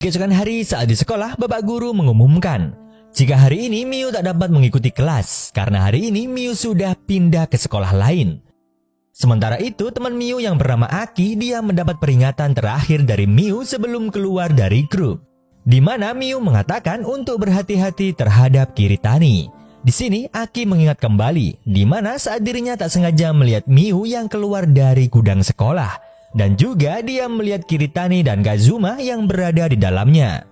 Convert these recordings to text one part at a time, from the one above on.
keesokan hari saat di sekolah, bapak guru mengumumkan jika hari ini Miu tak dapat mengikuti kelas karena hari ini Miu sudah pindah ke sekolah lain. Sementara itu, teman Miu yang bernama Aki, dia mendapat peringatan terakhir dari Miu sebelum keluar dari grup, di mana Miu mengatakan untuk berhati-hati terhadap Kiritani. Di sini Aki mengingat kembali di mana saat dirinya tak sengaja melihat Miu yang keluar dari gudang sekolah, dan juga dia melihat Kiritani dan Kazuma yang berada di dalamnya.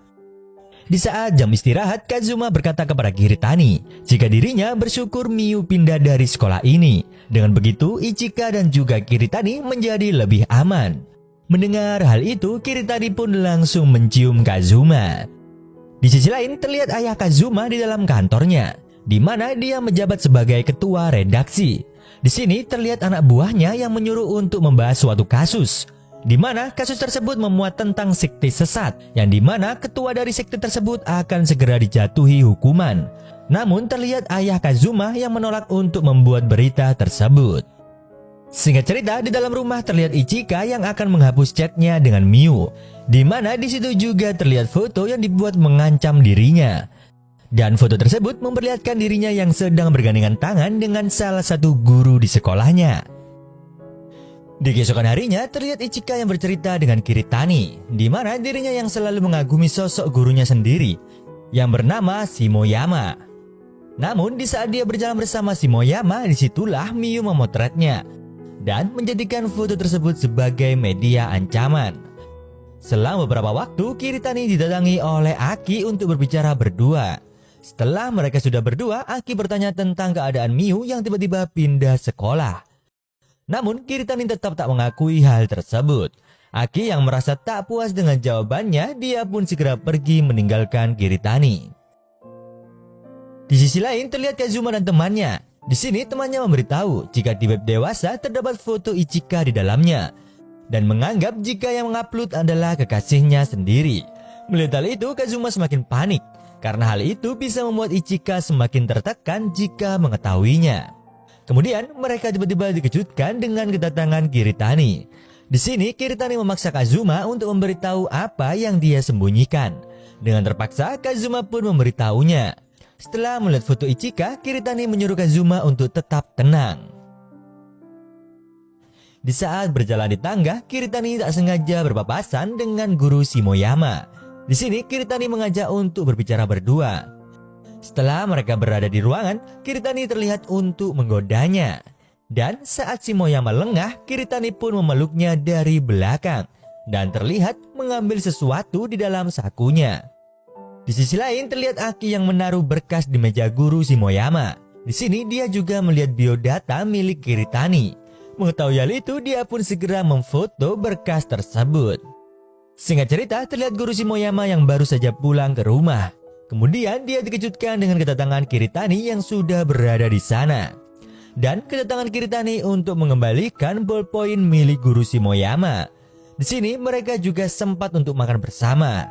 Di saat jam istirahat, Kazuma berkata kepada Kiritani jika dirinya bersyukur Miu pindah dari sekolah ini. Dengan begitu, Ichika dan juga Kiritani menjadi lebih aman. Mendengar hal itu, Kiritani pun langsung mencium Kazuma. Di sisi lain, terlihat ayah Kazuma di dalam kantornya, di mana dia menjabat sebagai ketua redaksi. Di sini terlihat anak buahnya yang menyuruh untuk membahas suatu kasus, di mana kasus tersebut memuat tentang sekte sesat, yang di mana ketua dari sekte tersebut akan segera dijatuhi hukuman. Namun terlihat ayah Kazuma yang menolak untuk membuat berita tersebut. Singkat cerita, di dalam rumah terlihat Ichika yang akan menghapus chatnya dengan Miu, di mana di situ juga terlihat foto yang dibuat mengancam dirinya. Dan foto tersebut memperlihatkan dirinya yang sedang bergandengan tangan dengan salah satu guru di sekolahnya. Di keesokan harinya terlihat Ichika yang bercerita dengan Kiritani, di mana dirinya yang selalu mengagumi sosok gurunya sendiri yang bernama Shimoyama. Namun di saat dia berjalan bersama Shimoyama, disitulah Miu memotretnya dan menjadikan foto tersebut sebagai media ancaman. Selang beberapa waktu, Kiritani didatangi oleh Aki untuk berbicara berdua. Setelah mereka sudah berdua, Aki bertanya tentang keadaan Miu yang tiba-tiba pindah sekolah. Namun Kiritani tetap tak mengakui hal tersebut. Aki yang merasa tak puas dengan jawabannya, dia pun segera pergi meninggalkan Kiritani. Di sisi lain terlihat Kazuma dan temannya. Di sini temannya memberitahu jika di web dewasa terdapat foto Ichika di dalamnya, dan menganggap jika yang mengupload adalah kekasihnya sendiri. Melihat hal itu, Kazuma semakin panik, karena hal itu bisa membuat Ichika semakin tertekan jika mengetahuinya. Kemudian mereka tiba-tiba dikejutkan dengan kedatangan Kiritani. Di sini Kiritani memaksa Kazuma untuk memberitahu apa yang dia sembunyikan. Dengan terpaksa Kazuma pun memberitahunya. Setelah melihat foto Ichika, Kiritani menyuruh Kazuma untuk tetap tenang. Di saat berjalan di tangga, Kiritani tak sengaja berpapasan dengan guru Shimoyama. Di sini Kiritani mengajak untuk berbicara berdua. Setelah mereka berada di ruangan, Kiritani terlihat untuk menggodanya. Dan saat Shimoyama lengah, Kiritani pun memeluknya dari belakang dan terlihat mengambil sesuatu di dalam sakunya. Di sisi lain terlihat Aki yang menaruh berkas di meja guru Shimoyama. Di sini dia juga melihat biodata milik Kiritani. Mengetahui hal itu, dia pun segera memfoto berkas tersebut. Singkat cerita, terlihat guru Shimoyama yang baru saja pulang ke rumah. Kemudian dia dikejutkan dengan kedatangan Kiritani yang sudah berada di sana. Dan kedatangan Kiritani untuk mengembalikan ballpoint milik guru Shimoyama. Di sini mereka juga sempat untuk makan bersama.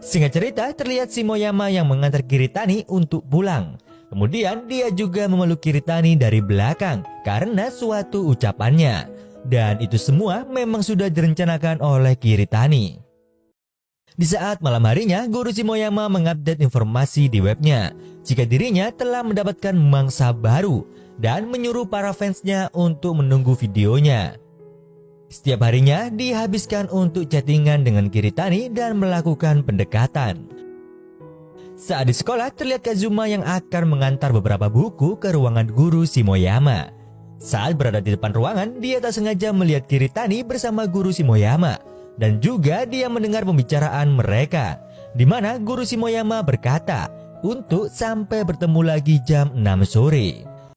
Singkat cerita, terlihat Shimoyama yang mengantar Kiritani untuk pulang. Kemudian dia juga memeluk Kiritani dari belakang karena suatu ucapannya. Dan itu semua memang sudah direncanakan oleh Kiritani. Di saat malam harinya, guru Shimoyama mengupdate informasi di webnya jika dirinya telah mendapatkan mangsa baru dan menyuruh para fansnya untuk menunggu videonya. Setiap harinya dihabiskan untuk chattingan dengan Kiritani dan melakukan pendekatan. Saat di sekolah, terlihat Kazuma yang akan mengantar beberapa buku ke ruangan guru Shimoyama. Saat berada di depan ruangan, dia tak sengaja melihat Kiritani bersama guru Shimoyama. Dan juga dia mendengar pembicaraan mereka, di mana guru Shimoyama berkata untuk sampai bertemu lagi jam 6 sore.